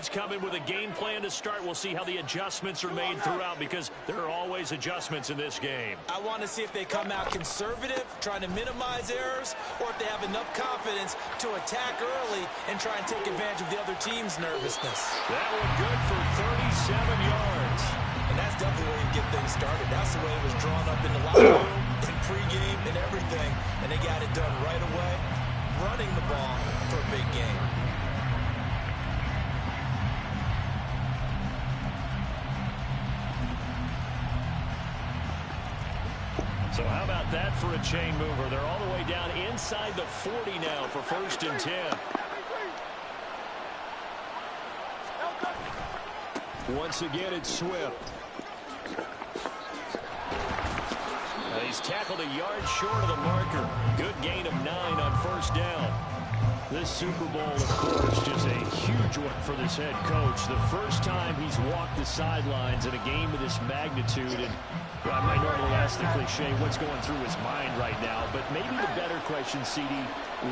defense come in with a game plan to start. We'll see how the adjustments are made throughout, because there are always adjustments in this game. I want to see if they come out conservative, trying to minimize errors, or if they have enough confidence to attack early and try and take advantage of the other team's nervousness. That one good for 37 yards. And that's definitely where you get things started. That's the way it was drawn up in the locker room, in pregame, and everything. And they got it done right away, running the ball for a big game. So how about that for a chain mover? They're all the way down inside the 40 now for 1st and 10. Once again, it's Swift. He's tackled a yard short of the marker. Good gain of 9 on 1st down. This Super Bowl, of course, just a huge one for this head coach. The first time he's walked the sidelines in a game of this magnitude. And I might normally ask the cliche, what's going through his mind right now? But maybe the better question, CD,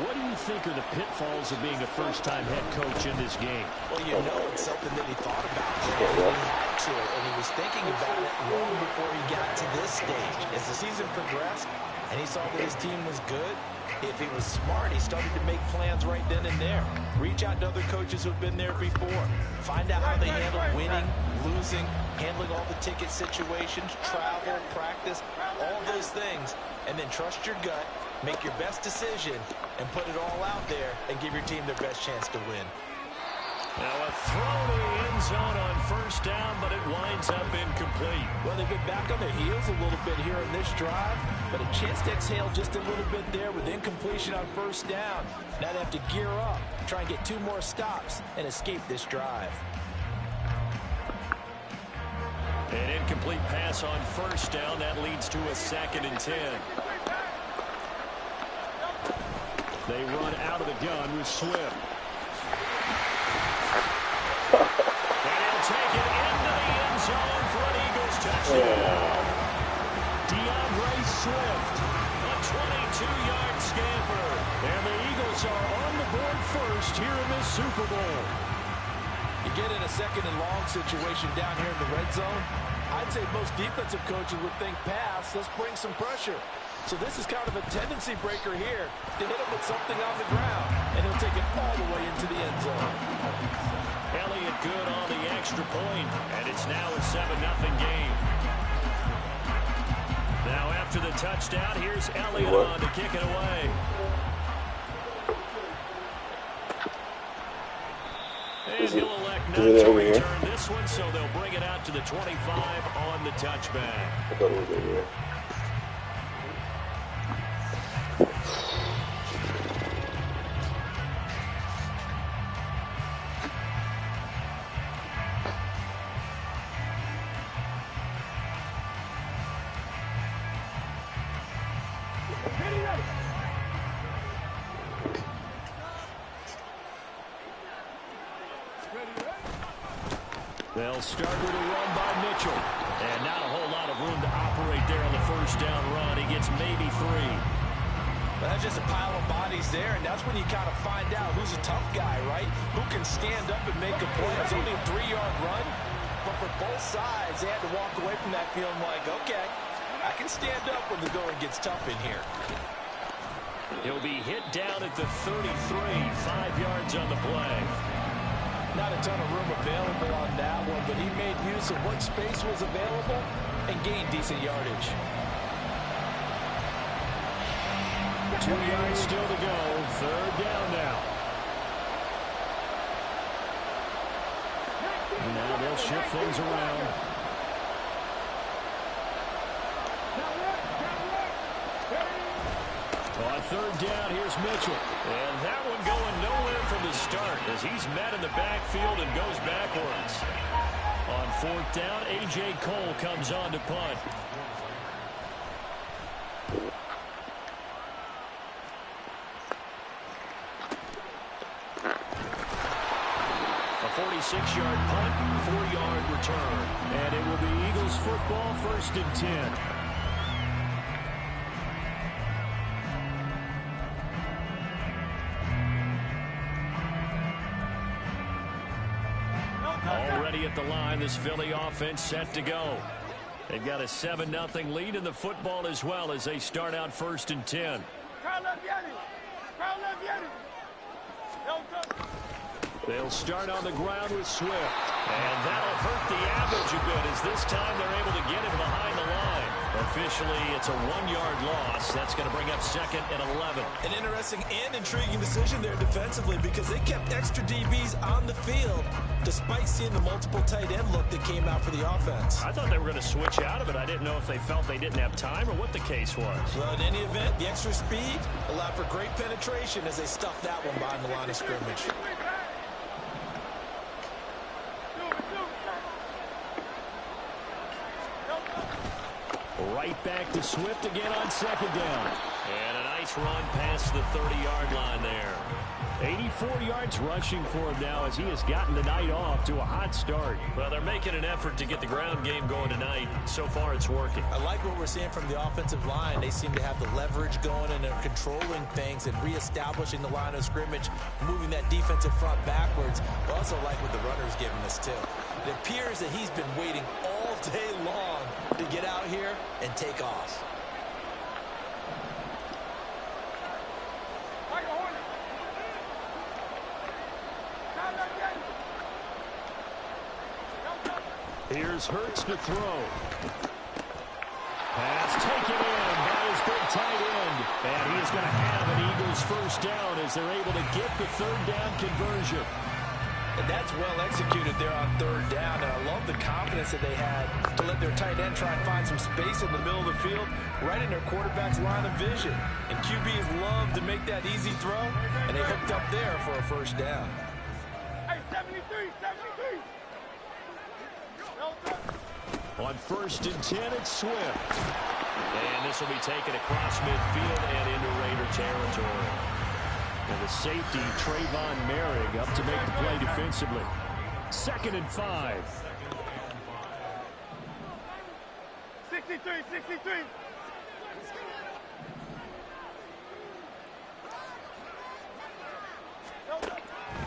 what do you think are the pitfalls of being a first-time head coach in this game? Well, you know, it's something that he thought about. He had to, and he was thinking about it long before he got to this stage. As the season progressed and he saw that his team was good, if he was smart, he started to make plans right then and there. Reach out to other coaches who've been there before. Find out how they handle winning, losing, handling all the ticket situations, travel, practice, all those things. And then trust your gut, make your best decision, and put it all out there and give your team their best chance to win. Now a throw to the end zone on 1st down, but it winds up incomplete. Well, they've been back on their heels a little bit here in this drive, but a chance to exhale just a little bit there with incompletion on 1st down. Now they have to gear up, try and get 2 more stops, and escape this drive. An incomplete pass on 1st down. That leads to a 2nd and 10. They run out of the gun with Swift. And he'll take it into the end zone for an Eagles touchdown. DeAndre Swift, a 22-yard scamper. And the Eagles are on the board first here in this Super Bowl. You get in a 2nd and long situation down here in the red zone, I'd say most defensive coaches would think pass, let's bring some pressure. So this is kind of a tendency breaker here to hit him with something on the ground, and he'll take it all the way into the end zone. Elliott good on the extra point, and it's now a 7-0 game. Now after the touchdown, here's Elliott on to kick it away. And he'll elect not to return this one, so they'll bring it out to the 25 on the touchback. I thought it was over here. They'll start with a run by Mitchell. And not a whole lot of room to operate there on the 1st down run. He gets maybe 3. But that's just a pile of bodies there, and that's when you kind of find out who's a tough guy, right? Who can stand up and make a play. It's only a 3-yard run, but for both sides, they had to walk away from that feeling like, okay, I can stand up when the going gets tough in here. He'll be hit down at the 33, 5 yards on the play. Not a ton of room available on that one, but he made use of what space was available and gained decent yardage. 2 yards still to go. 3rd down now. And now they'll shift things around. On 3rd down, here's Mitchell. And that one going nowhere from the start as he's met in the backfield and goes backwards. On 4th down, A.J. Cole comes on to punt. A 46-yard punt, 4-yard return. And it will be Eagles football, 1st and 10. Already at the line, this Philly offense set to go. They've got a 7-0 lead in the football as well as they start out 1st and 10. They'll start on the ground with Swift. And that'll hurt the average a bit as this time they're able to get him behind the line. Officially, it's a 1-yard loss. That's going to bring up 2nd and 11. An interesting and intriguing decision there defensively because they kept extra DBs on the field despite seeing the multiple tight end look that came out for the offense. I thought they were going to switch out of it. I didn't know if they felt they didn't have time or what the case was. Well, in any event, the extra speed allowed for great penetration as they stuffed that one behind the line of scrimmage. Right back to Swift again on 2nd down. And a nice run past the 30-yard line there. 84 yards rushing for him now as he has gotten the night off to a hot start. Well, they're making an effort to get the ground game going tonight. So far, it's working. I like what we're seeing from the offensive line. They seem to have the leverage going, and they're controlling things and reestablishing the line of scrimmage, moving that defensive front backwards. I also like what the runner's giving us, too. It appears that he's been waiting all day long to get out here and take off. Here's Hurts to throw. Pass taken in by his big tight end. And he is going to have an Eagles 1st down as they're able to get the 3rd down conversion. And that's well executed there on 3rd down. And I love the confidence that they had to let their tight end try and find some space in the middle of the field, right in their quarterback's line of vision. And QBs love to make that easy throw, and they hooked up there for a 1st down. Hey, 73. On 1st and 10, it's Swift. And this will be taken across midfield and into Raider territory. And the safety, Trayvon Merrick, up to make the play defensively. 2nd and 5. 63.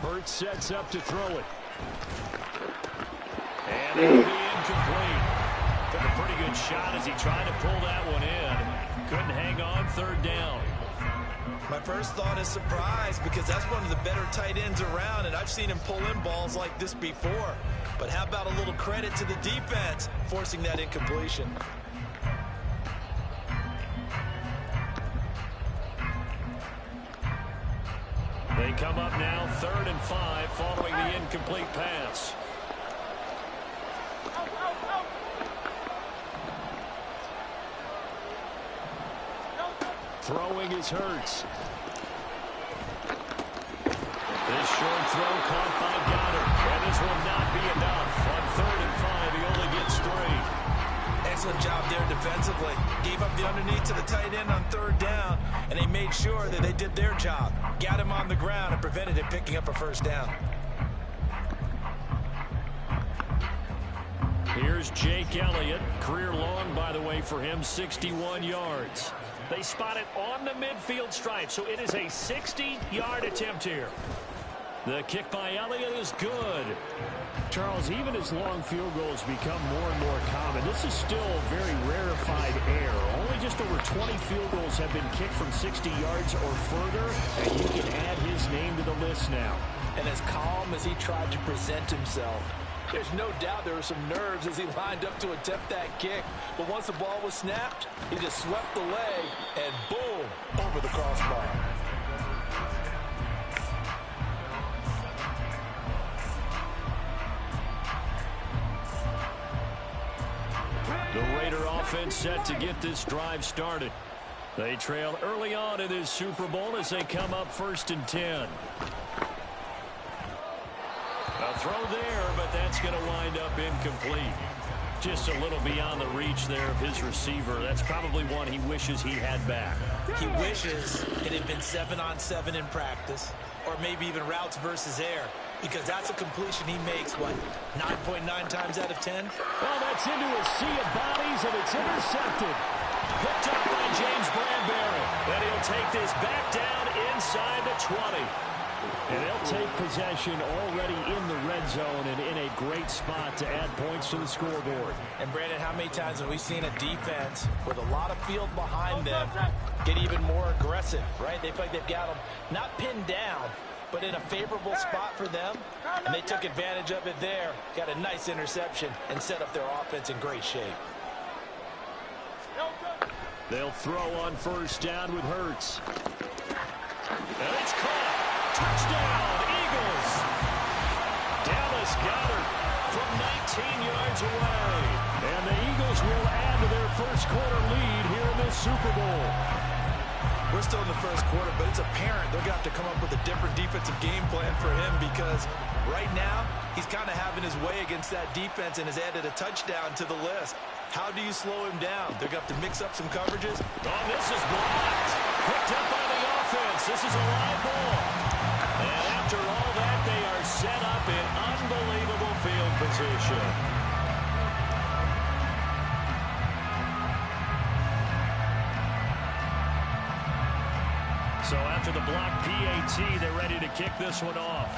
Hurts sets up to throw it. And it'll be incomplete. Took a pretty good shot as he tried to pull that one in. Couldn't hang on 3rd down. My first thought is surprise because that's one of the better tight ends around, and I've seen him pull in balls like this before. But how about a little credit to the defense forcing that incompletion? They come up now 3rd and 5 following the incomplete pass. Throwing is Hurts. This short throw caught by Goddard. And this will not be enough. On 3rd and 5, he only gets 3. Excellent job there defensively. Gave up the underneath to the tight end on 3rd down, and they made sure that they did their job. Got him on the ground and prevented him picking up a 1st down. Here's Jake Elliott. Career long, by the way, for him, 61 yards. They spot it on the midfield stripe, so it is a 60-yard attempt here. The kick by Elliott is good. Charles, even as long field goals become more and more common, this is still very rarefied air. Only just over 20 field goals have been kicked from 60 yards or further, and you can add his name to the list now. And as calm as he tried to present himself, there's no doubt there were some nerves as he lined up to attempt that kick. But once the ball was snapped, he just swept the leg and boom, over the crossbar. The Raider offense set to get this drive started. They trail early on in this Super Bowl as they come up 1st and 10. A throw there, but that's going to wind up incomplete. Just a little beyond the reach there of his receiver. That's probably one he wishes he had back. He wishes it had been 7-on-7 in practice, or maybe even routes versus air, because that's a completion he makes, what, 9.9 times out of 10? Well, that's into a sea of bodies, and it's intercepted. Picked up by James Bradbury. And he'll take this back down inside the 20. And they'll take possession already in the red zone and in a great spot to add points to the scoreboard. And Brandon, how many times have we seen a defense with a lot of field behind them get even more aggressive, right? They feel like they've got them not pinned down, but in a favorable spot for them, and they took advantage of it there. Got a nice interception and set up their offense in great shape. They'll throw on first down with Hurts. And it's caught. Touchdown, Eagles. Dallas Goedert from 19 yards away. And the Eagles will add to their first quarter lead here in this Super Bowl. We're still in the first quarter, but it's apparent they're going to have to come up with a different defensive game plan for him because right now he's kind of having his way against that defense and has added a touchdown to the list. How do you slow him down? They're going to have to mix up some coverages. Oh, this is blocked. Picked up by the offense. This is a live ball. And after all that, they are set up in unbelievable field position. So after the block PAT, they're ready to kick this one off.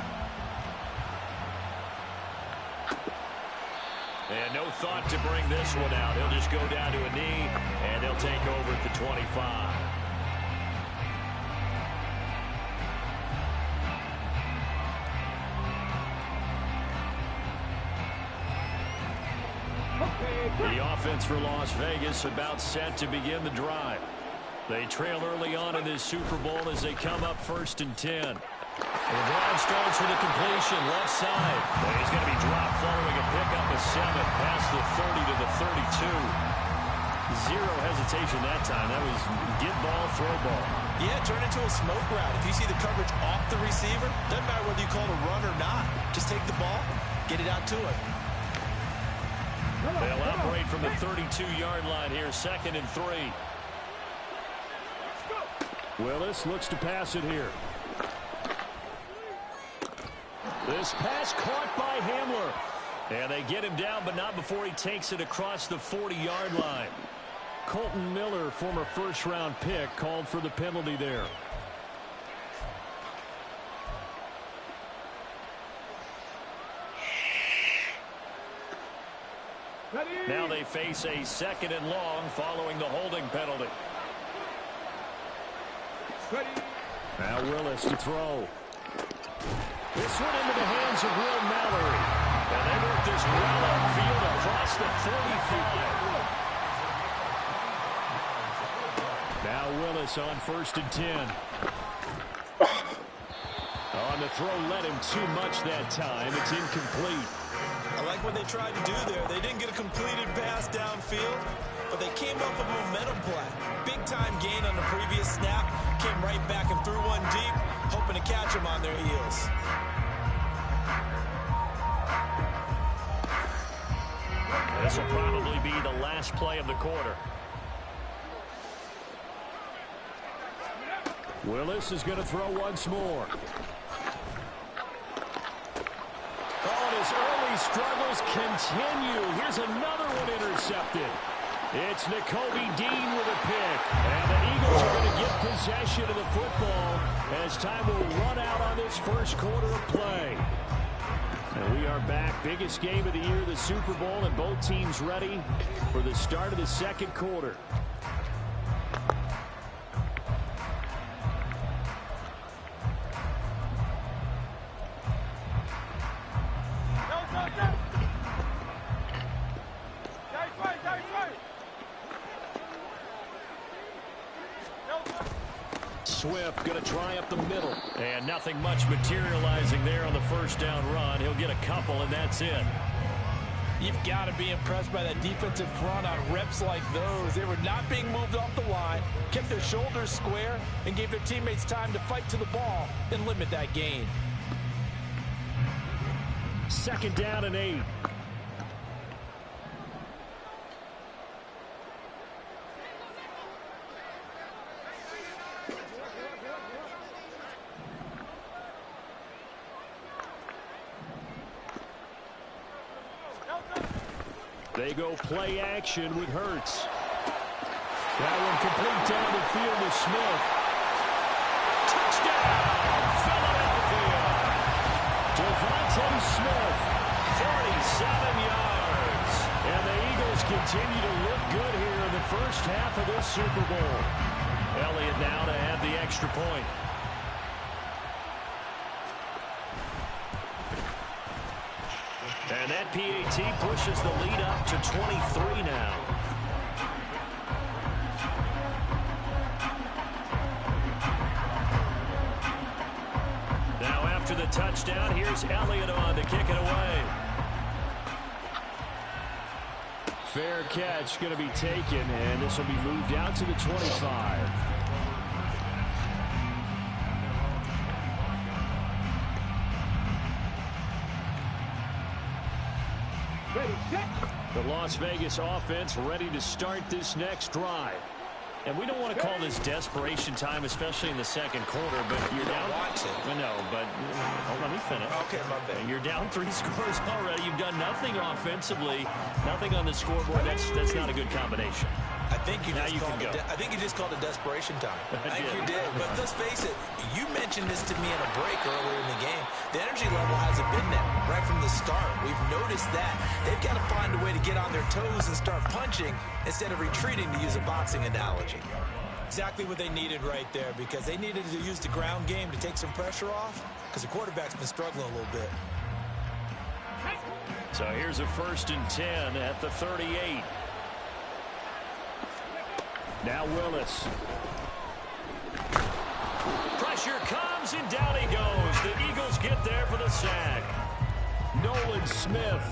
And no thought to bring this one out. He'll just go down to a knee, and they'll take over at the 25. The offense for Las Vegas about set to begin the drive. They trail early on in this Super Bowl as they come up 1st and 10. The drive starts with a completion, left side. And he's going to be dropped following a pickup of 7 past the 30 to the 32. Zero hesitation that time. That was get ball, throw ball. Yeah, turn into a smoke route. If you see the coverage off the receiver, doesn't matter whether you call it a run or not. Just take the ball, get it out to it. They'll operate from the 32-yard line here, 2nd and 3. Willis looks to pass it here. This pass caught by Hamler. And they get him down, but not before he takes it across the 40-yard line. Colton Miller, former first-round pick, called for the penalty there. Now they face a 2nd and long following the holding penalty. Now Willis to throw. This one into the hands of Will Mallory. And they work this well upfield across the 45. Now Willis on 1st and 10. On the throw, led him too much that time. It's incomplete. I like what they tried to do there. They didn't get a completed pass downfield, but they came up with a momentum play. Big-time gain on the previous snap. Came right back and threw one deep, hoping to catch them on their heels. This will probably be the last play of the quarter. Willis is going to throw once more. Oh, and his early struggles continue. Here's another one intercepted. It's Nakobe Dean with a pick. And the Eagles are going to get possession of the football as time will run out on this first quarter of play. And we are back. Biggest game of the year, the Super Bowl, and both teams ready for the start of the second quarter. Swift going to try up the middle. And nothing much materializing there on the first down run. He'll get a couple, and that's it. You've got to be impressed by that defensive front on reps like those. They were not being moved off the line, kept their shoulders square, and gave their teammates time to fight to the ball and limit that gain. 2nd down and 8. They go play action with Hurts. That one complete down the field to Smith. Touchdown, Philadelphia. Devontae Smith, 40 yards. And the Eagles continue to look good here in the first half of this Super Bowl. Elliott now to have the extra point. And that PAT pushes the lead up to 23 now. Now after the touchdown, here's Elliott on to kick it away. Fair catch going to be taken, and this will be moved out to the 25. The Las Vegas offense ready to start this next drive. And we don't want to call this desperation time, especially in the second quarter, but you're down. No, but let me finish. Okay, my bad. And you're down 3 scores already. You've done nothing offensively, nothing on the scoreboard. That's not a good combination. I think you just called it desperation time. I think you did. But let's face it, you mentioned this to me in a break earlier in the game. The energy level hasn't been there right from the start. We've noticed that. They've got to find a way to get on their toes and start punching instead of retreating, to use a boxing analogy. Exactly what they needed right there, because they needed to use the ground game to take some pressure off, because the quarterback's been struggling a little bit. So here's a 1st and 10 at the 38. Now Willis. Pressure comes, and down he goes. The Eagles get there for the sack. Nolan Smith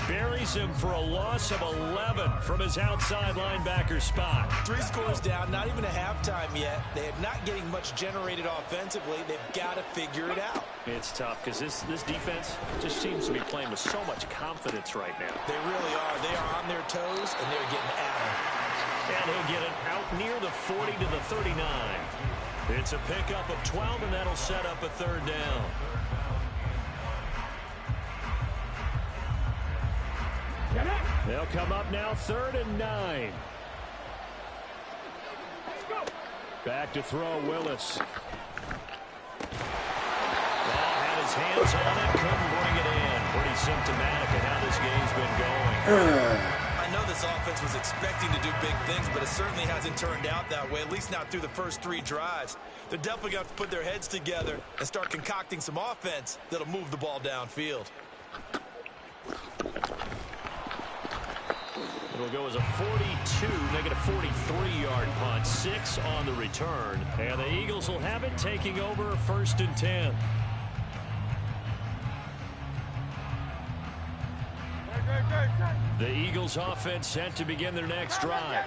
buries him for a loss of 11 from his outside linebacker spot. 3 scores down, not even a halftime yet. They are not getting much generated offensively. They've got to figure it out. It's tough because this defense just seems to be playing with so much confidence right now. They really are. They are on their toes, and they're getting at them. And he'll get it out near the 40 to the 39. It's a pickup of 12, and that'll set up a 3rd down. They'll come up now 3rd and 9. Back to throw Willis. Ball had his hands on it, couldn't bring it in. Pretty symptomatic of how this game's been going. I know this offense was expecting to do big things, but it certainly hasn't turned out that way, at least not through the first 3 drives. They're definitely going to put their heads together and start concocting some offense that'll move the ball downfield. It'll go as a 42, make it a 43-yard punt, 6 on the return. And the Eagles will have it, taking over 1st and 10. The Eagles offense set to begin their next drive.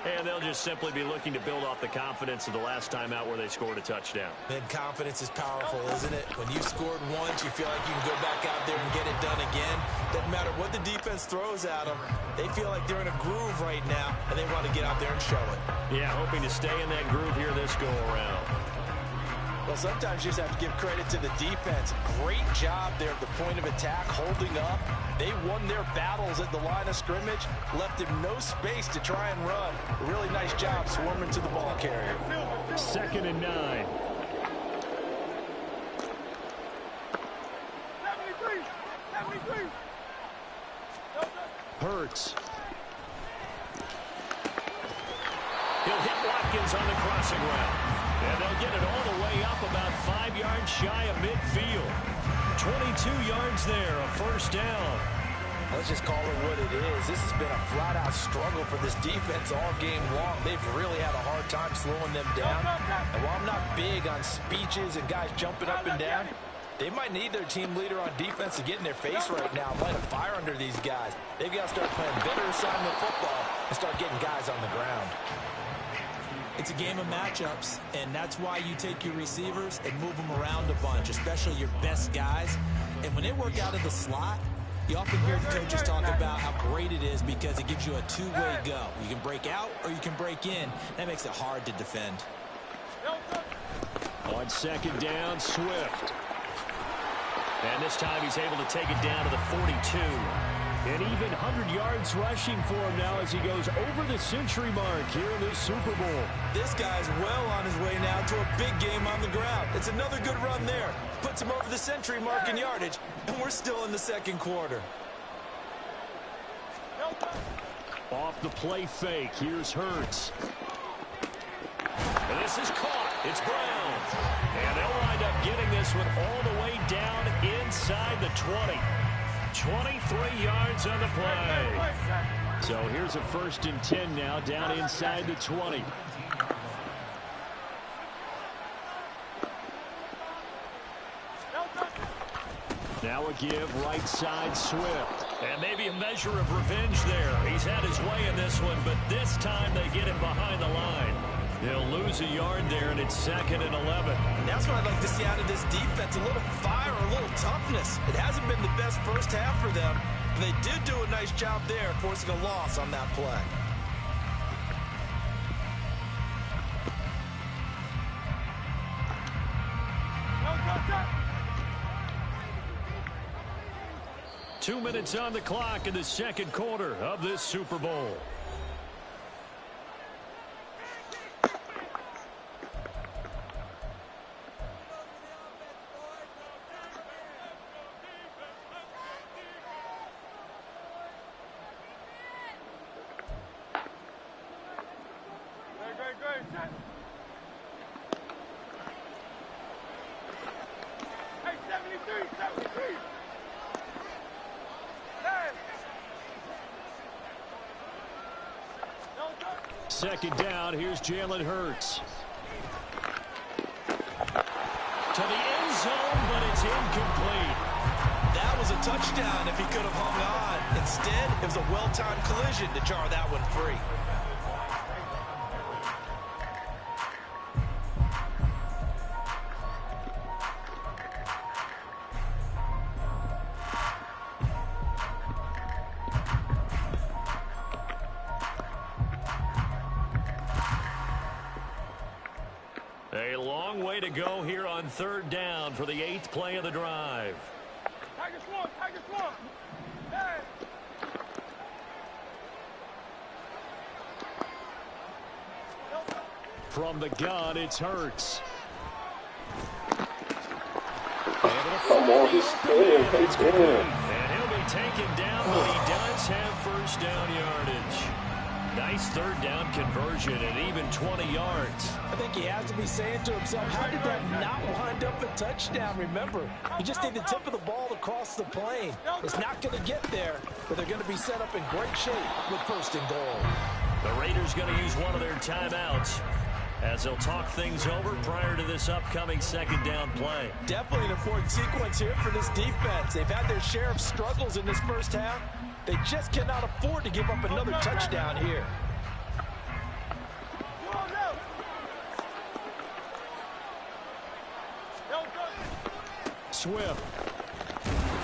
And they'll just simply be looking to build off the confidence of the last time out where they scored a touchdown. And confidence is powerful, isn't it? When you scored once, you feel like you can go back out there and get it done again. Doesn't matter what the defense throws at them. They feel like they're in a groove right now, and they want to get out there and show it. Yeah, hoping to stay in that groove here this go-around. Well, sometimes you just have to give credit to the defense. Great job there at the point of attack, holding up. They won their battles at the line of scrimmage, left them no space to try and run. Really nice job swarming to the ball carrier. 2nd and 9. 73. Hurts. He'll hit Watkins on the crossing route. And they'll get it all the way up about 5 yards shy of midfield. 22 yards there, a 1st down. Let's just call it what it is. This has been a flat-out struggle for this defense all game long. They've really had a hard time slowing them down. And while I'm not big on speeches and guys jumping up and down, they might need their team leader on defense to get in their face right now, light a fire under these guys. They've got to start playing better assignment football and start getting guys on the ground. It's a game of matchups, and that's why you take your receivers and move them around a bunch, especially your best guys. And when they work out of the slot, you often hear the coaches talk about how great it is because it gives you a two-way go. You can break out or you can break in. That makes it hard to defend. On 2nd down, Swift. And this time he's able to take it down to the 42. And even 100 yards rushing for him now as he goes over the century mark here in this Super Bowl. This guy's well on his way now to a big game on the ground. It's another good run there. Puts him over the century mark in yardage, and we're still in the 2nd quarter. Off the play fake, here's Hurts. And this is caught. It's Brown. And they'll wind up getting this one all the way down inside the 20. 23 yards on the play. So here's a 1st and 10 now down inside the 20. Now a give right side Swift. And maybe a measure of revenge there. He's had his way in this one, but this time they get him behind the line. They'll lose a yard there, and it's 2nd and 11. And that's what I'd like to see out of this defense, a little fire, a little toughness. It hasn't been the best first half for them, but they did do a nice job there forcing a loss on that play. Go. 2 minutes on the clock in the 2nd quarter of this Super Bowl. Great. Hey, 73. 2nd down, here's Jalen Hurts. To the end zone, but it's incomplete. That was a touchdown if he could have hung on. Instead, it was a well-timed collision to jar that one free. A long way to go here on 3rd down for the 8th play of the drive. Tigers one. Hey. From the gun, it's Hurts. Come on, he's good. He's good. And he'll be taken down, but he does have 1st down yardage. Nice 3rd down conversion at even 20 yards. I think he has to be saying to himself, how did that not wind up a touchdown? Remember, you just need the tip of the ball to cross the plane. It's not going to get there, but they're going to be set up in great shape with 1st and goal. The Raiders going to use one of their timeouts as they'll talk things over prior to this upcoming 2nd down play. Definitely an important sequence here for this defense. They've had their share of struggles in this first half. They just cannot afford to give up another touchdown here. Swift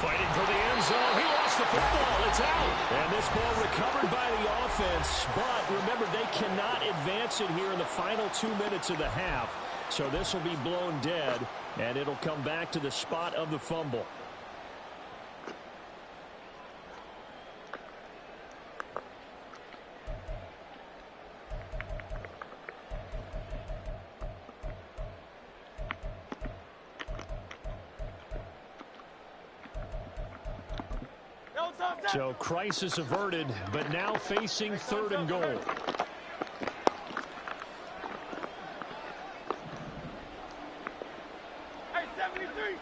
fighting for the end zone. He lost the football. It's out. And this ball recovered by the offense. But remember, they cannot advance it here in the final 2 minutes of the half. So this will be blown dead, and it'll come back to the spot of the fumble. So crisis averted, but now facing 3rd and goal. Hey, 73.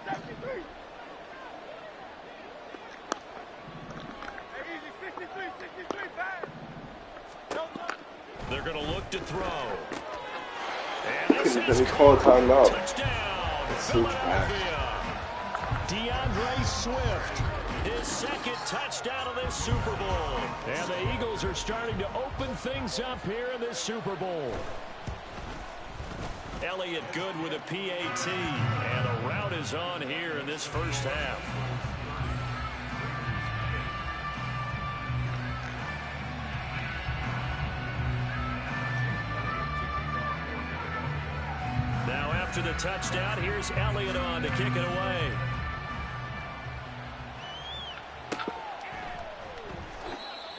Hey, easy, 63, pass. They're going to look to throw. And this is called timeout. Touchdown, Philadelphia. DeAndre Swift. His 2nd touchdown of this Super Bowl. And the Eagles are starting to open things up here in this Super Bowl. Elliott good with a PAT. And a rout is on here in this first half. Now after the touchdown, here's Elliott on to kick it away.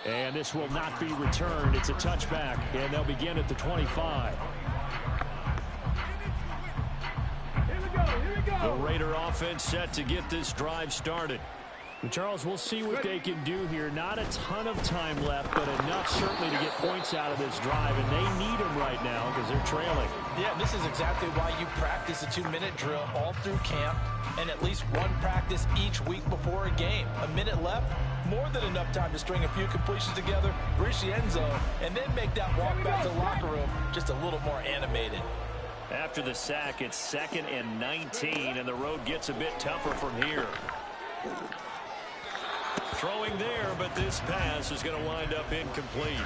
And this will not be returned. It's a touchback, and they'll begin at the 25. Here we go. The Raider offense set to get this drive started. Charles, we'll see what they can do here. Not a ton of time left, but enough certainly to get points out of this drive, and they need them right now because they're trailing. Yeah, this is exactly why you practice a 2-minute drill all through camp and at least one practice each week before a game. A minute left, more than enough time to string a few completions together, reach the end zone, and then make that walk back to the locker room just a little more animated. After the sack, it's 2nd and 19, and the road gets a bit tougher from here. Throwing there, but this pass is going to wind up incomplete.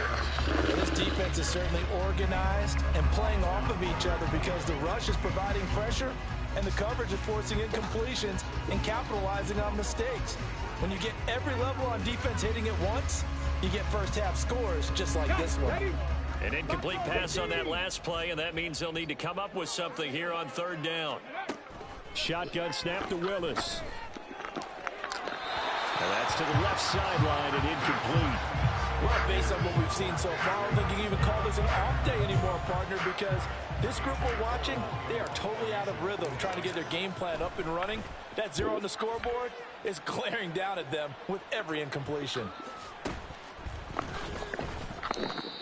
Well, this defense is certainly organized and playing off of each other because the rush is providing pressure and the coverage is forcing incompletions and capitalizing on mistakes. When you get every level on defense hitting at once, you get first-half scores just like this one. An incomplete pass on that last play, and that means they'll need to come up with something here on 3rd down. Shotgun snap to Willis. And that's to the left sideline and incomplete. Well, based on what we've seen so far, I don't think you can even call this an off day anymore, partner, because this group we're watching, they are totally out of rhythm, trying to get their game plan up and running. That 0 on the scoreboard is glaring down at them with every incompletion.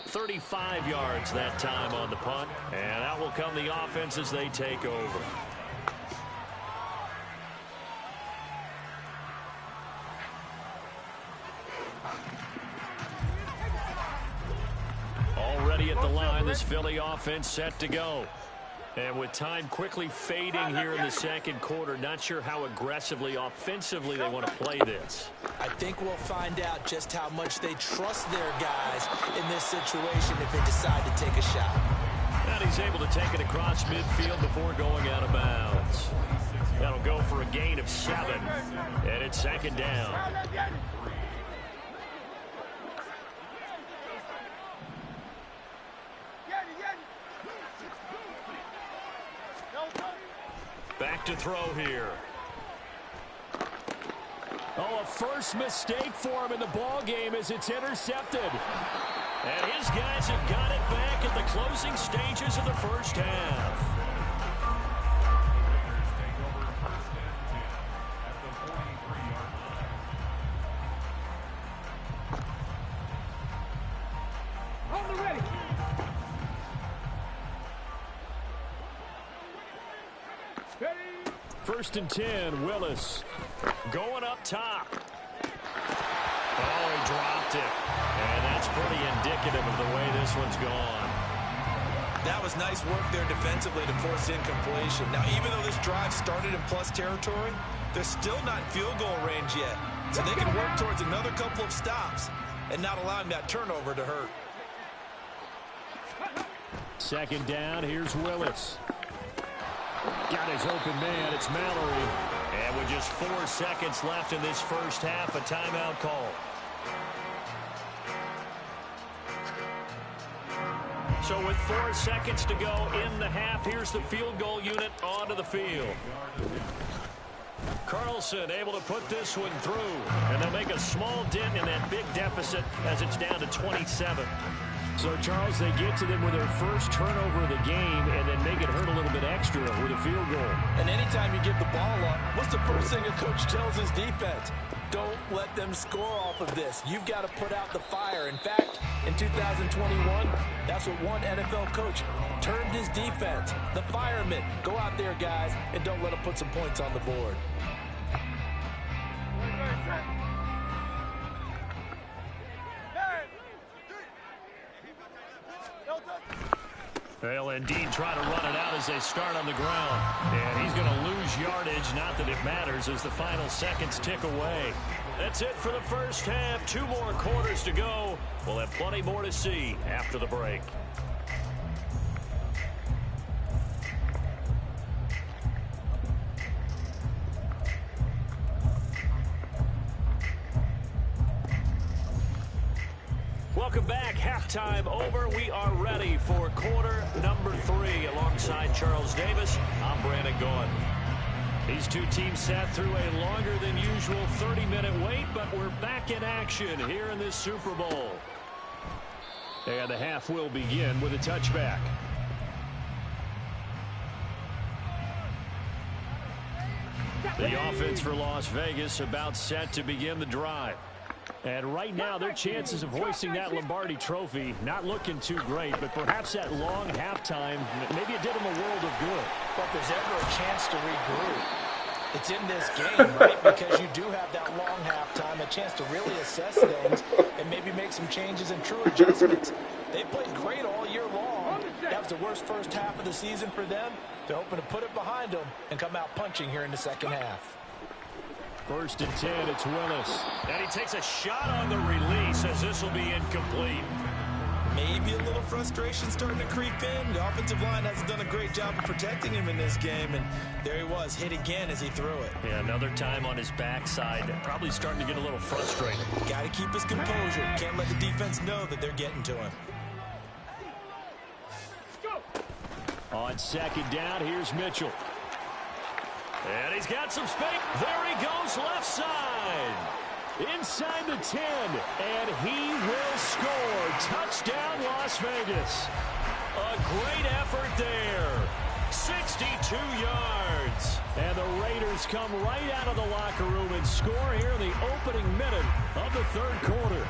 35 yards that time on the punt, and out will come the offense as they take over. Already at the line, this Philly offense set to go. And with time quickly fading here in the 2nd quarter, not sure how aggressively, offensively they want to play this. I think we'll find out just how much they trust their guys in this situation if they decide to take a shot. And he's able to take it across midfield before going out of bounds. That'll go for a gain of 7. And it's 2nd down. Back to throw here. Oh, a first mistake for him in the ball game as it's intercepted. And his guys have got it back at the closing stages of the first half. First and 10, Willis going up top. Oh, he dropped it. And that's pretty indicative of the way this one's gone. That was nice work there defensively to force incompletion. Now, even though this drive started in plus territory, they're still not in field goal range yet. So they can work towards another couple of stops and not allowing that turnover to hurt. 2nd down, here's Willis. Got his open man, it's Mallory. And with just 4 seconds left in this first half, a timeout call. So with 4 seconds to go in the half, here's the field goal unit onto the field. Carlson able to put this one through, and they'll make a small dent in that big deficit as it's down to 27. So, Charles, they get to them with their first turnover of the game and then make it hurt a little bit extra with a field goal. And anytime you give the ball up, what's the first thing a coach tells his defense? Don't let them score off of this. You've got to put out the fire. In fact, in 2021, that's what one NFL coach termed his defense. The firemen. Go out there, guys, and don't let them put some points on the board. They'll indeed try to run it out as they start on the ground. And he's going to lose yardage. Not that it matters as the final seconds tick away. That's it for the first half. 2 more quarters to go. We'll have plenty more to see after the break. Welcome back. Halftime over. We are ready for quarter number 3 alongside Charles Davis. I'm Brandon Gaudin. These two teams sat through a longer than usual 30-minute wait, but we're back in action here in this Super Bowl. And the half will begin with a touchback. The offense for Las Vegas about set to begin the drive. And right now, their chances of hoisting that Lombardi trophy not looking too great, but perhaps that long halftime, maybe it did them a world of good. But if there's ever a chance to regroup, it's in this game, right? Because you do have that long halftime, a chance to really assess things and maybe make some changes and true adjustments. They played great all year long. That was the worst first half of the season for them. They're hoping to put it behind them and come out punching here in the second half. 1st and 10, it's Willis. And he takes a shot on the release as this will be incomplete. Maybe a little frustration starting to creep in. The offensive line hasn't done a great job of protecting him in this game, and there he was, hit again as he threw it. Yeah, another time on his backside, probably starting to get a little frustrated. Got to keep his composure. Can't let the defense know that they're getting to him. On 2nd down, here's Mitchell. And he's got some space. There he goes, left side. Inside the 10, and he will score. Touchdown, Las Vegas. A great effort there. 62 yards. And the Raiders come right out of the locker room and score here in the opening minute of the 3rd quarter.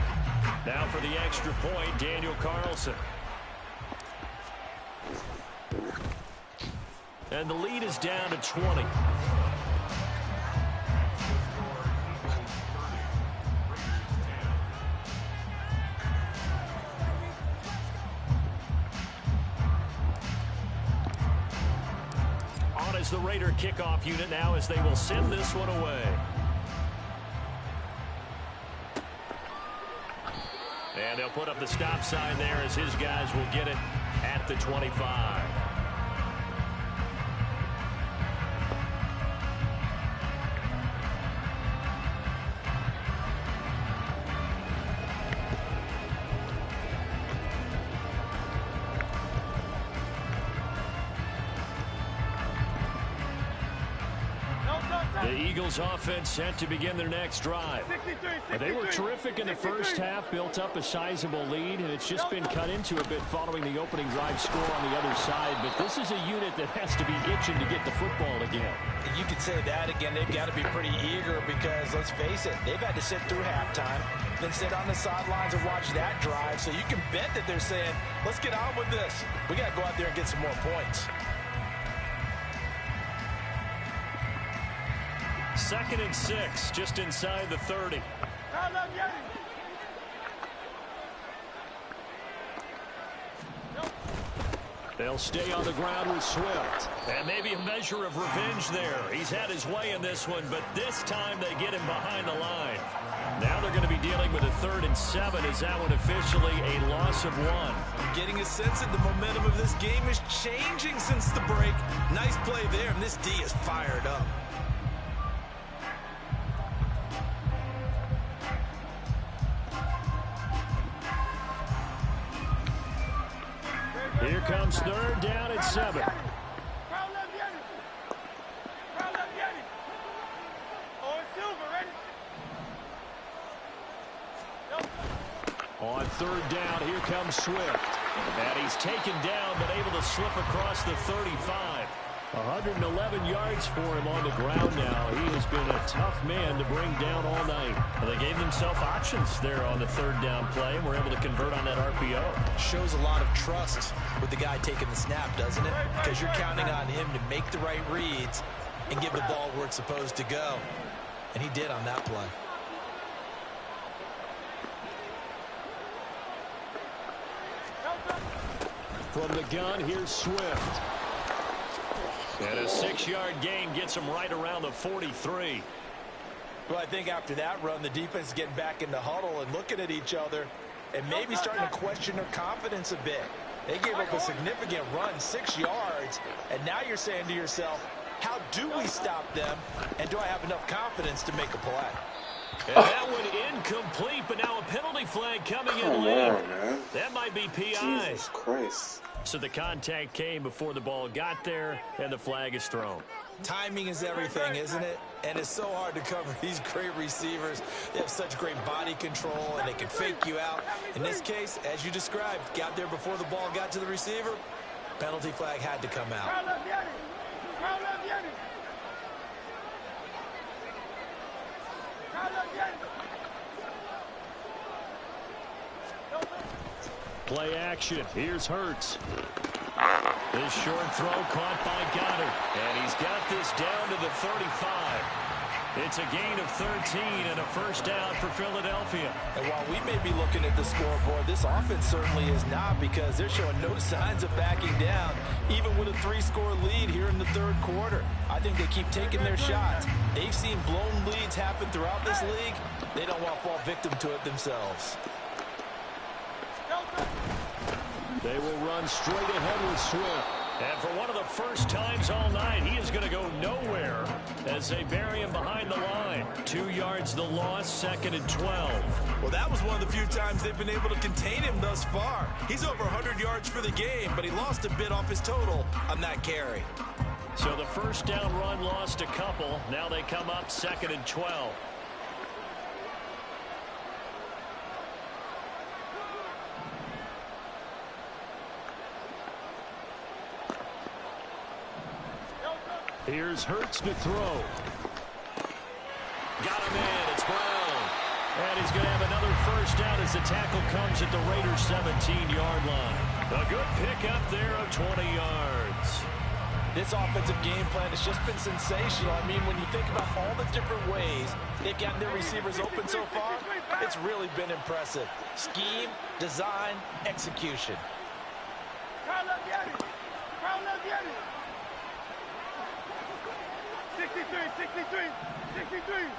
Now for the extra point, Daniel Carlson. And the lead is down to 20. On is the Raider kickoff unit now as they will send this one away. And they'll put up the stop sign there as his guys will get it at the 25. The Eagles offense set to begin their next drive. They were terrific in the first half, built up a sizable lead, and it's just been cut into a bit following the opening drive score on the other side. But this is a unit that has to be itching to get the football again. You could say that again. They've got to be pretty eager because, let's face it, they've had to sit through halftime, then sit on the sidelines and watch that drive. So you can bet that they're saying, let's get on with this. We got to go out there and get some more points. 2nd and 6, just inside the 30. They'll stay on the ground with Swift. And maybe a measure of revenge there. He's had his way in this one, but this time they get him behind the line. Now they're going to be dealing with a 3rd and 7. Is that one officially a loss of 1? I'm getting a sense that the momentum of this game is changing since the break. Nice play there, and this D is fired up. Here comes 3rd down and 7. On 3rd down, here comes Swift. And he's taken down, but able to slip across the 35. 111 yards for him on the ground now. He has been a tough man to bring down all night. Well, they gave themselves options there on the 3rd down play, and were able to convert on that RPO. Shows a lot of trust with the guy taking the snap, doesn't it? Because you're counting on him to make the right reads and give the ball where it's supposed to go. And he did on that play. From the gun, here's Swift. And a 6-yard gain gets him right around the 43. Well, I think after that run, the defense is getting back in the huddle and looking at each other and maybe starting to question their confidence a bit. They gave up a significant run, 6 yards, and now you're saying to yourself, how do we stop them, and do I have enough confidence to make a play? And that one incomplete, but now a penalty flag coming in late. That might be PI. Jesus Christ. So the contact came before the ball got there, and the flag is thrown. Timing is everything, isn't it? And it's so hard to cover these great receivers. They have such great body control, and they can fake you out. In this case, as you described, got there before the ball got to the receiver. Penalty flag had to come out. Play action. Here's Hurts. This short throw caught by Goddard. And he's got this down to the 35. It's a gain of 13 and a first down for Philadelphia. And while we may be looking at the scoreboard, this offense certainly is not, because they're showing no signs of backing down, even with a 3-score lead here in the third quarter. I think they keep taking their shots. They've seen blown leads happen throughout this league. They don't want to fall victim to it themselves. They will run straight ahead with Swift. And for one of the first times all night, he is going to go nowhere as they bury him behind the line. 2 yards the loss, 2nd and 12. Well, that was one of the few times they've been able to contain him thus far. He's over 100 yards for the game, but he lost a bit off his total on that carry. So the first down run lost a couple. Now they come up 2nd and 12. Here's Hurts to throw. Got him in. It's Brown. And he's going to have another first down as the tackle comes at the Raiders' 17-yard line. A good pickup there of 20 yards. This offensive game plan has just been sensational. I mean, when you think about all the different ways they've gotten their receivers open so far, it's really been impressive. Scheme, design, execution. 63.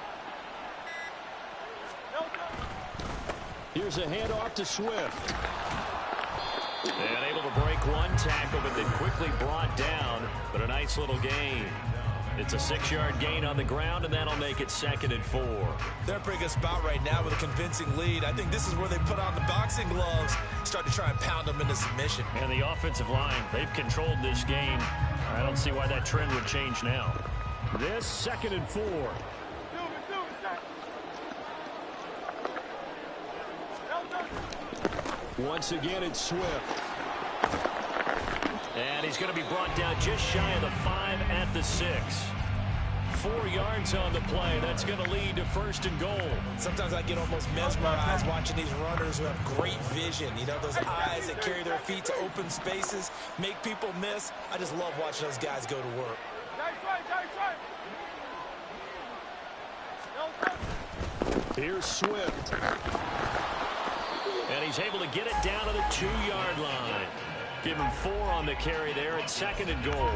Here's a handoff to Swift. And able to break one tackle, but then quickly brought down. But a nice little gain. It's a 6-yard gain on the ground, and that'll make it 2nd and 4. They're in a pretty good spot right now with a convincing lead. I think this is where they put on the boxing gloves, start to try and pound them into submission. And the offensive line, they've controlled this game. I don't see why that trend would change now. This 2nd and 4. Once again, it's Swift. And he's going to be brought down just shy of the 5 at the 6. 4 yards on the play. That's going to lead to 1st and goal. Sometimes I get almost mesmerized watching these runners who have great vision. You know, those eyes that carry their feet to open spaces, make people miss. I just love watching those guys go to work. Here's Swift. And he's able to get it down to the 2-yard line. Give him 4 on the carry there at 2nd and goal.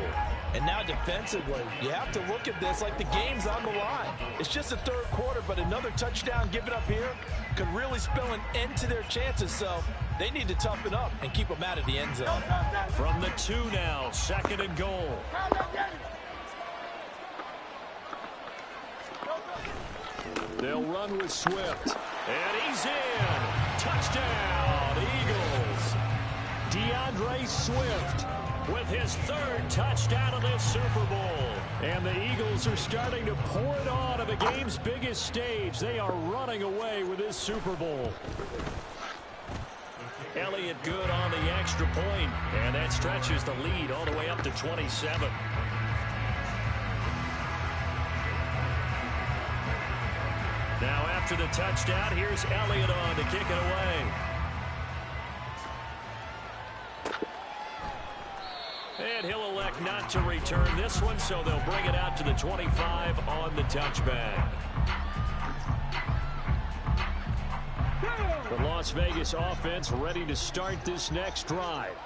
And now defensively, you have to look at this like the game's on the line. It's just the third quarter, but another touchdown given up here could really spell an end to their chances. So they need to toughen up and keep them out of the end zone. From the 2 now, 2nd and goal. They'll run with Swift. And he's in. Touchdown, Eagles. DeAndre Swift with his 3rd touchdown of this Super Bowl. And the Eagles are starting to pour it on the game's biggest stage. They are running away with this Super Bowl. Elliott good on the extra point, and that stretches the lead all the way up to 27. Now after the touchdown, here's Elliott on to kick it away. And he'll elect not to return this one, so they'll bring it out to the 25 on the touchback. The Las Vegas offense ready to start this next drive.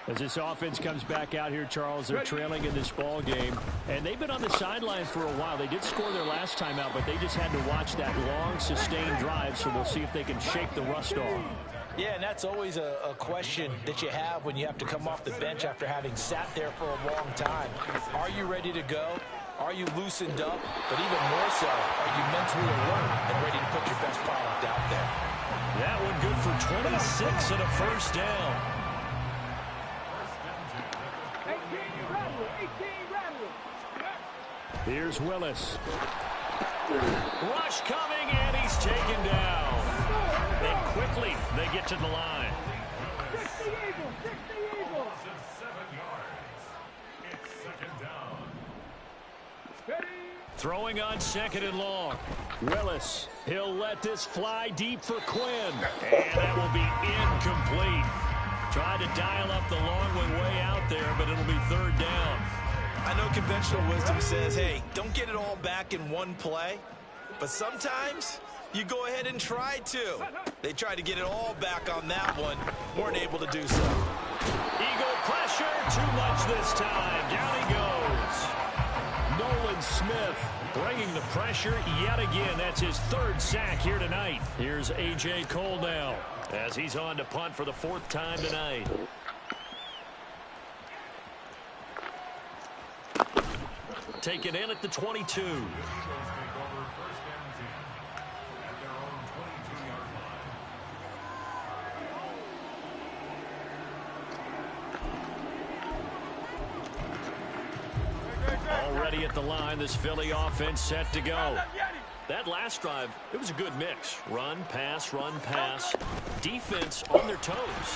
As this offense comes back out here, Charles, they're trailing in this ball game. And they've been on the sideline for a while. They did score their last time out, but they just had to watch that long, sustained drive, so we'll see if they can shake the rust off. Yeah, and that's always a question that you have when you have to come off the bench after having sat there for a long time. Are you ready to go? Are you loosened up? But even more so, are you mentally alert and ready to put your best product out there? That one good for 26 and a first down. Here's Willis. Rush coming, and he's taken down. And quickly, they get to the line. 60 Eagles, 60 Eagles. 7 yards. It's 2nd down. Ready. Throwing on 2nd and long. Willis, he'll let this fly deep for Quinn. And that will be incomplete. Tried to dial up the long way out there, but it'll be third down. I know conventional wisdom says, hey, don't get it all back in one play. But sometimes you go ahead and try to. They tried to get it all back on that one. Weren't able to do so. Eagle pressure, too much this time. Down he goes. Nolan Smith bringing the pressure yet again. That's his third sack here tonight. Here's A.J. Cole now as he's on to punt for the fourth time tonight. Taken in at the 22. Already at the line, this Philly offense set to go. That last drive, it was a good mix. Run, pass, defense on their toes.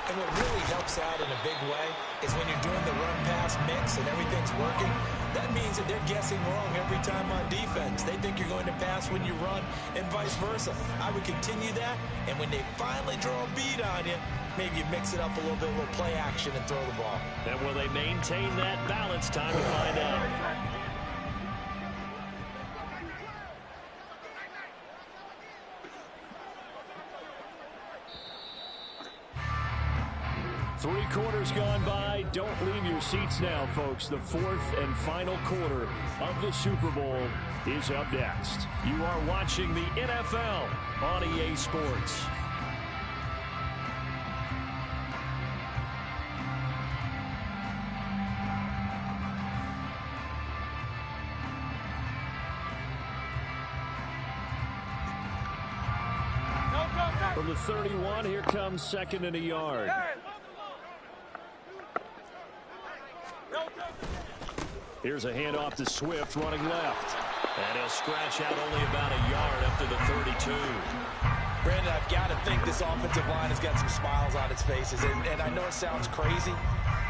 And what really helps out in a big way is when you're doing the run-pass mix and everything's working, that means that they're guessing wrong every time on defense. They think you're going to pass when you run and vice versa. I would continue that, and when they finally draw a bead on you, maybe you mix it up a little bit, a little play action and throw the ball. And will they maintain that balance? Time to find out. Three quarters gone by. Don't leave your seats now, folks. The fourth and final quarter of the Super Bowl is up next. You are watching the NFL on EA Sports. From the 31, here comes second and a yard. Here's a handoff to Swift running left. And he'll scratch out only about a yard up to the 32. Brandon, I've got to think this offensive line has got some smiles on its faces. And I know it sounds crazy,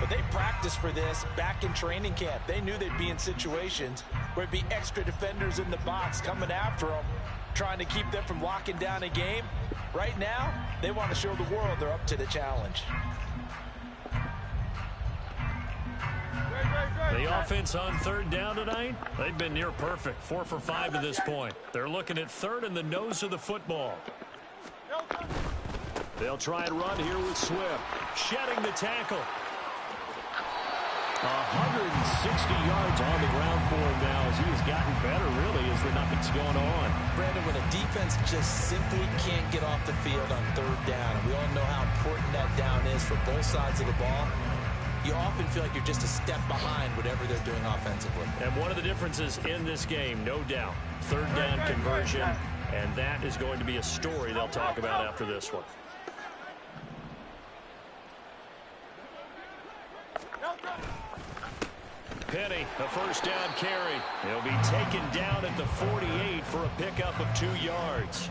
but they practiced for this back in training camp. They knew they'd be in situations where it'd be extra defenders in the box coming after them, trying to keep them from locking down a game. Right now, they want to show the world they're up to the challenge. The offense on third down tonight, they've been near perfect. 4 for 5 to this point. They're looking at third in the nose of the football. They'll try and run here with Swift. Shedding the tackle. 160 yards on the ground for him now as he has gotten better, really, as the night's gone on. Brandon, when a defense just simply can't get off the field on third down, and we all know how important that down is for both sides of the ball, you often feel like you're just a step behind whatever they're doing offensively. And one of the differences in this game, no doubt, third down conversion, and that is going to be a story they'll talk about after this one. Penny, a first down carry. He'll be taken down at the 48 for a pickup of 2 yards.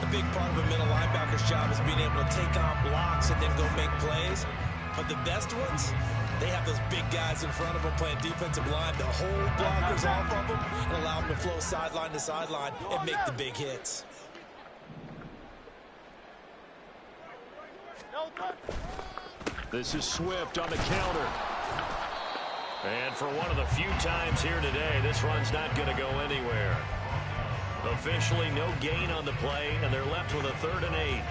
A big part of a middle linebacker's job is being able to take on blocks and then go make plays. But the best ones, they have those big guys in front of them playing defensive line to hold blockers off of them and allow them to flow sideline to sideline and make the big hits. This is Swift on the counter. And for one of the few times here today, this run's not going to go anywhere. Officially no gain on the play, and they're left with a 3rd and 8.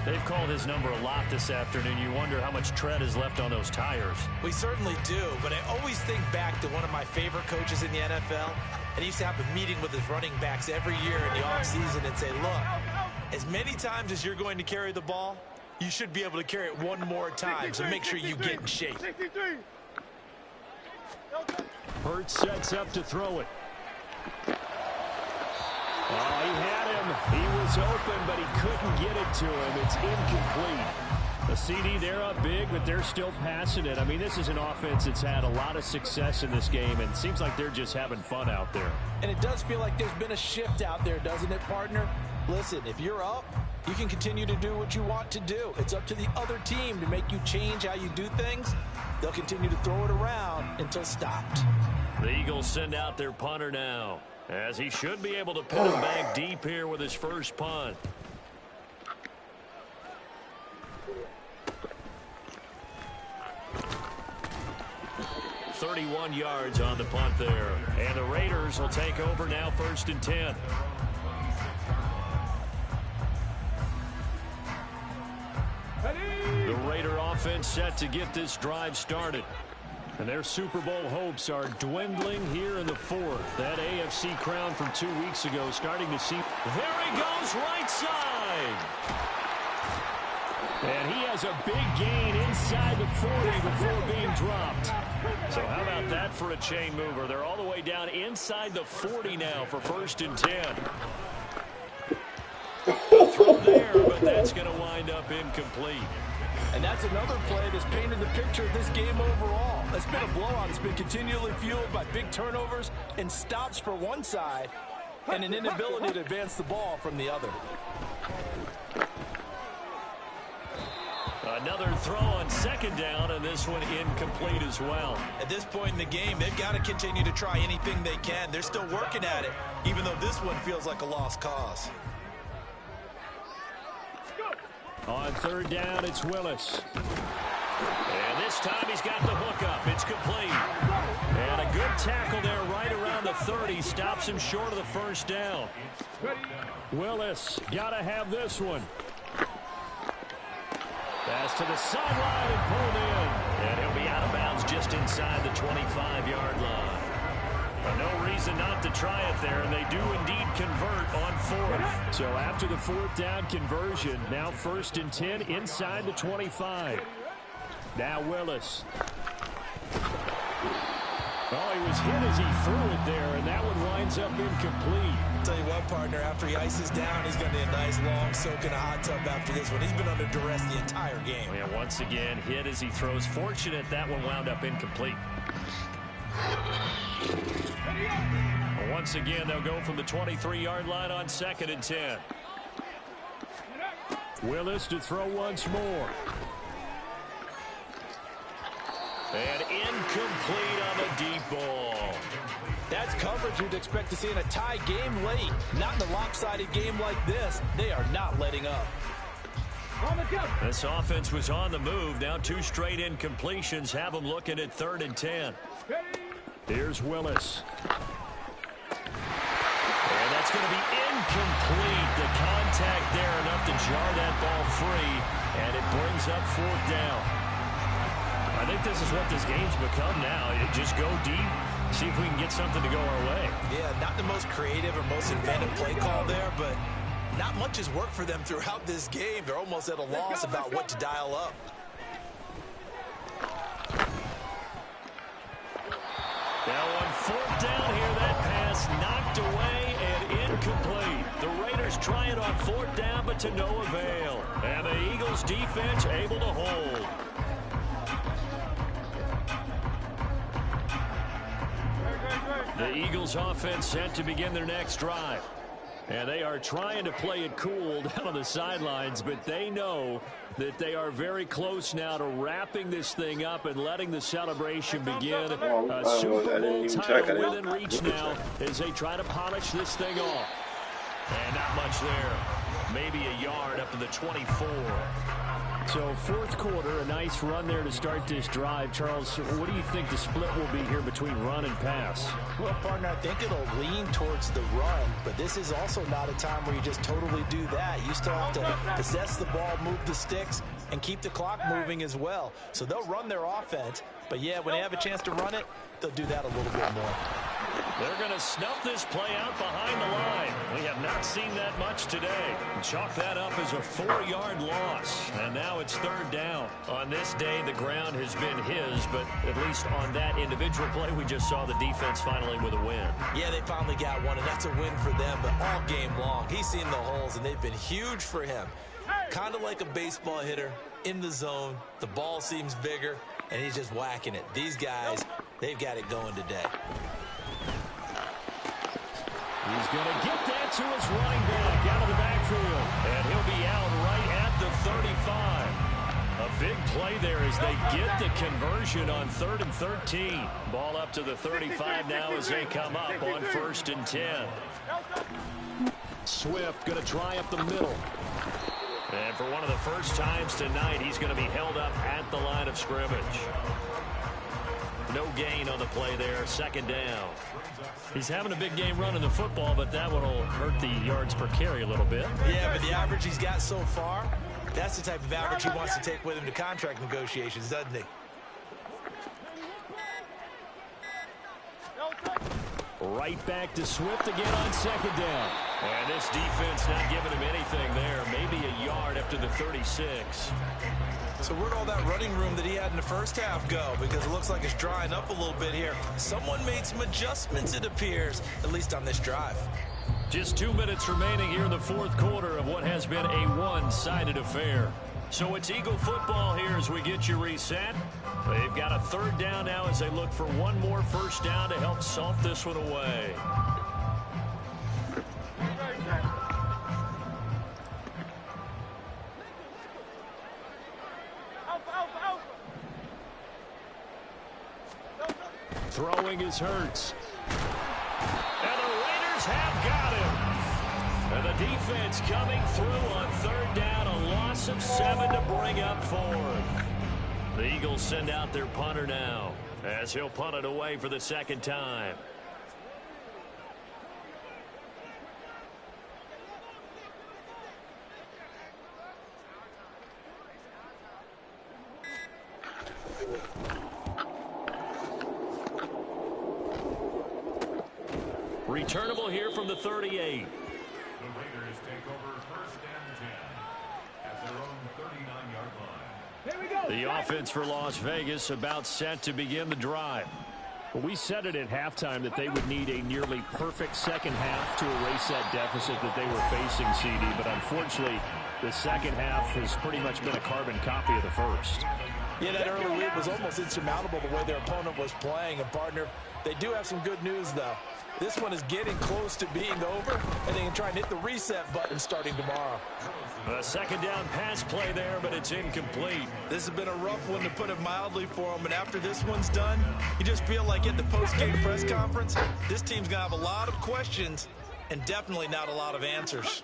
They've called his number a lot this afternoon. You wonder how much tread is left on those tires. We certainly do, but I always think back to one of my favorite coaches in the NFL. And he used to have a meeting with his running backs every year in the offseason and say, look, as many times as you're going to carry the ball, you should be able to carry it one more time, so make sure you get in shape. Hurts sets up to throw it. Oh, he had him. He was open, but he couldn't get it to him. It's incomplete. The CD, they're up big, but they're still passing it. I mean, this is an offense that's had a lot of success in this game, and it seems like they're just having fun out there. And it does feel like there's been a shift out there, doesn't it, partner? Listen, if you're up, you can continue to do what you want to do. It's up to the other team to make you change how you do things. They'll continue to throw it around until stopped. The Eagles send out their punter now. As he should be able to put him back deep here with his first punt. .31 yards on the punt there. And the Raiders will take over now, 1st and 10. The Raider offense set to get this drive started. And their Super Bowl hopes are dwindling here in the 4th. That AFC crown from 2 weeks ago starting to see. There he goes, right side. And he has a big gain inside the 40 before being dropped. So how about that for a chain mover? They're all the way down inside the 40 now for 1st and 10. Throw there, but that's going to wind up incomplete. And that's another play that's painted the picture of this game overall. It's been a blowout. It's been continually fueled by big turnovers and stops for one side and an inability to advance the ball from the other. Another throw on 2nd down, and this one incomplete as well. At this point in the game, they've got to continue to try anything they can. They're still working at it, even though this one feels like a lost cause. On 3rd down, it's Willis. And this time he's got the hook up. It's complete. And a good tackle there right around the 30. Stops him short of the 1st down. Willis got to have this one. Pass to the sideline and pulled in. And he'll be out of bounds just inside the 25-yard line. No reason not to try it there, and they do indeed convert on 4th. So after the 4th down conversion, now 1st and 10 inside the 25. Now Willis. Oh, he was hit as he threw it there, and that one winds up incomplete. I'll tell you what, partner, after he ices down, he's going to need a nice long soak in a hot tub after this one. He's been under duress the entire game. Yeah, once again, hit as he throws. Fortunate that one wound up incomplete. Once again, they'll go from the 23-yard line on 2nd and 10. Willis to throw once more. And incomplete on the deep ball. That's coverage you'd expect to see in a tie game late. Not in a lopsided game like this. They are not letting up. This offense was on the move. Now 2 straight incompletions have them looking at 3rd and 10. Here's Willis. And that's going to be incomplete. The contact there enough to jar that ball free. And it brings up 4th down. I think this is what this game's become now. Just go deep, see if we can get something to go our way. Yeah, not the most creative or most inventive play call there, but not much has worked for them throughout this game. They're almost at a loss about what to dial up. Now on 4th down here, that pass knocked away and incomplete. The Raiders try it on 4th down, but to no avail. And the Eagles defense able to hold. The Eagles offense set to begin their next drive. And they are trying to play it cool down on the sidelines, but they know that they are very close now to wrapping this thing up and letting the celebration begin. A Super Bowl title within reach now as they try to polish this thing off. And not much there. Maybe a yard up to the 24. So 4th quarter, a nice run there to start this drive. Charles, what do you think the split will be here between run and pass? Well, partner, I think it'll lean towards the run, but this is also not a time where you just totally do that. You still have to possess the ball, move the sticks, and keep the clock moving as well. So they'll run their offense, but yeah, when they have a chance to run it, they'll do that a little bit more. They're going to snuff this play out behind the line. We have not seen that much today. Chalk that up as a 4-yard loss. And now it's 3rd down. On this day, the ground has been his, but at least on that individual play, we just saw the defense finally with a win. Yeah, they finally got one, and that's a win for them. But all game long, he's seen the holes, and they've been huge for him. Kind of like a baseball hitter in the zone. The ball seems bigger, and he's just whacking it. These guys, they've got it going today. He's going to get that to his running back out of the backfield. And he'll be out right at the 35. A big play there as they get the conversion on 3rd and 13. Ball up to the 35 now as they come up on 1st and 10. Swift going to try up the middle. And for one of the first times tonight, he's going to be held up at the line of scrimmage. No gain on the play there, 2nd down. He's having a big game running the football, but that one will hurt the yards per carry a little bit. Yeah, but the average he's got so far, that's the type of average he wants to take with him to contract negotiations, doesn't he? Right back to Swift again on 2nd down. And this defense not giving him anything there. Maybe a yard up to the 36. So where'd all that running room that he had in the first half go? Because it looks like it's drying up a little bit here. Someone made some adjustments, it appears, at least on this drive. Just 2 minutes remaining here in the 4th quarter of what has been a one-sided affair. So it's Eagle football here as we get you reset. They've got a 3rd down now as they look for one more 1st down to help salt this one away. Throwing is Hurts. And the Raiders have got him. And the defense coming through on 3rd down. A loss of 7 to bring up 4th. The Eagles send out their punter now as he'll punt it away for the 2nd time. Returnable here from the 38. The Raiders take over 1st and 10 at their own 39-yard line. Here we go. The offense for Las Vegas about set to begin the drive. Well, we said it at halftime that they would need a nearly perfect second half to erase that deficit that they were facing, CD. But unfortunately, the second half has pretty much been a carbon copy of the first. Yeah, that early lead was almost insurmountable the way their opponent was playing. And, partner, they do have some good news, though. This one is getting close to being over, and they can try and hit the reset button starting tomorrow. A 2nd down pass play there, but it's incomplete. This has been a rough one, to put it mildly, for them. And after this one's done, you just feel like at the post-game press conference, this team's going to have a lot of questions and definitely not a lot of answers.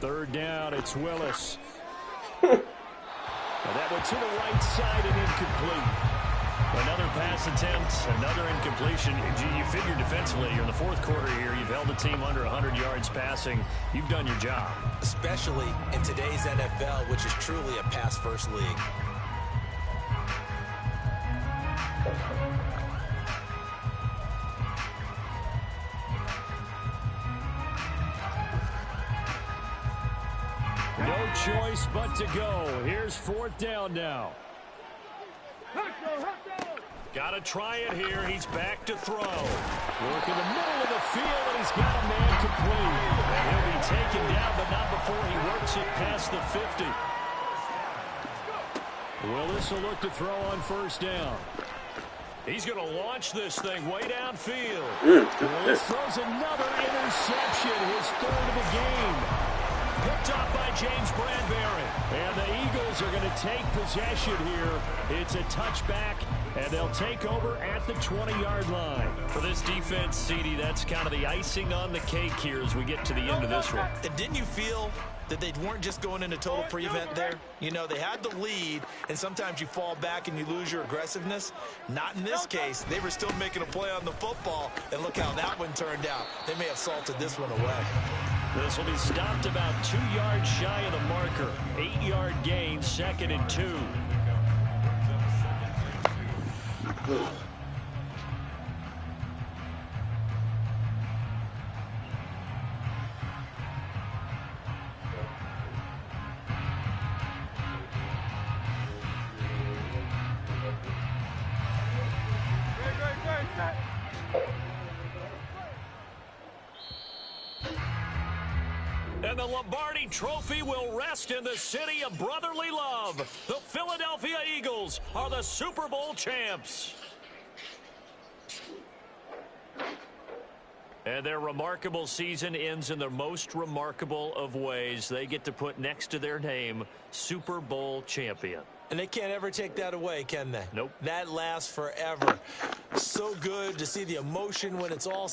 3rd down, it's Willis. That one to the right side and incomplete. Another pass attempt, another incompletion. You figure defensively, you're in the 4th quarter here. You've held the team under 100 yards passing. You've done your job. Especially in today's NFL, which is truly a pass-first league. No choice but to go. Here's 4th down now. Got to try it here. He's back to throw. Work in the middle of the field, and he's got a man complete. And he'll be taken down, but not before he works it past the 50. Willis will look to throw on 1st down. He's going to launch this thing way downfield. Willis throws another interception, his 3rd of the game. Picked off by James Bradbury. And the Eagles are going to take possession here. It's a touchback, and they'll take over at the 20-yard line. For this defense, CD, that's kind of the icing on the cake here as we get to the end of this one. And didn't you feel that they weren't just going into total prevent there? You know, they had the lead, and sometimes you fall back and you lose your aggressiveness. Not in this case. They were still making a play on the football, and look how that one turned out. They may have salted this one away. This will be stopped about 2 yards shy of the marker. 8-yard gain, 2nd and 2. And the Lombardi Trophy will rest in the city of brotherly love. The Philadelphia Eagles are the Super Bowl champs. And their remarkable season ends in the most remarkable of ways. They get to put next to their name, Super Bowl champion. And they can't ever take that away, can they? Nope. That lasts forever. So good to see the emotion when it's all